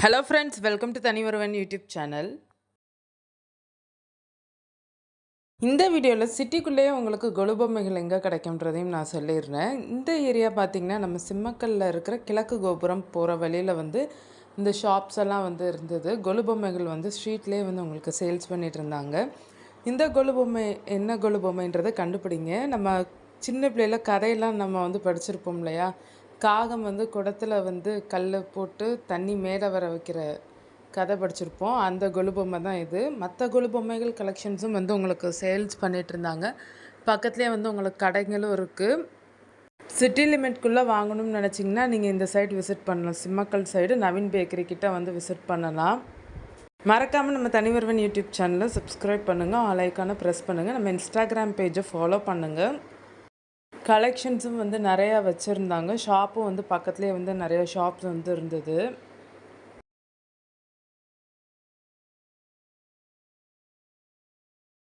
Hello friends, welcome to தனி ஒருவன் YouTube channel. இந்த வீடியோவில் சிட்டிக்குள்ளேயே உங்களுக்கு கொலு பொம்மைகள் எங்கே கிடைக்கும்ன்றதையும் நான் சொல்லிடுறேன். இந்த ஏரியா பார்த்திங்கன்னா நம்ம சிம்மக்கல்லில் இருக்கிற கிழக்கு கோபுரம் போகிற வழியில் இந்த ஷாப்ஸ் எல்லாம் இருந்தது. கொலு பொம்மைகள் ஸ்ட்ரீட்லேயே உங்களுக்கு சேல்ஸ் பண்ணிகிட்டு இருந்தாங்க. இந்த கொலு பொம்மை என்ன கொலு பொம்மைன்றதை கண்டுபிடிங்க. நம்ம சின்ன பிள்ளையில கதையெல்லாம் நம்ம படிச்சிருப்போம் இல்லையா? காகம் குடத்தில் கல் போட்டு தண்ணி மேலே வர வைக்கிற கதை படிச்சிருப்போம். அந்த கொலு பொம்மை தான் இது. மற்ற கொலு பொம்மைகள் கலெக்ஷன்ஸும் உங்களுக்கு சேல்ஸ் பண்ணிகிட்டு இருந்தாங்க. பக்கத்துலேயே உங்களுக்கு கடைகளும் இருக்குது. சிட்டி லிமிட்குள்ளே வாங்கணும்னு நினச்சிங்கன்னா நீங்கள் இந்த சைடு விசிட் பண்ணலாம். சிம்மக்கல் சைடு நவீன் பேக்கரி கிட்ட விசிட் பண்ணலாம். மறக்காமல் நம்ம தனி ஒருவன் யூடியூப் சேனலை சப்ஸ்கிரைப் பண்ணுங்கள், ஆல் ஐக்கானை ப்ரெஸ் பண்ணுங்கள், நம்ம இன்ஸ்டாகிராம் பேஜை ஃபாலோ பண்ணுங்கள். கலெக்ஷன்ஸும் நிறையா வச்சுருந்தாங்க. ஷாப்பும் பக்கத்துலேயே நிறையா ஷாப்ஸ் இருந்தது.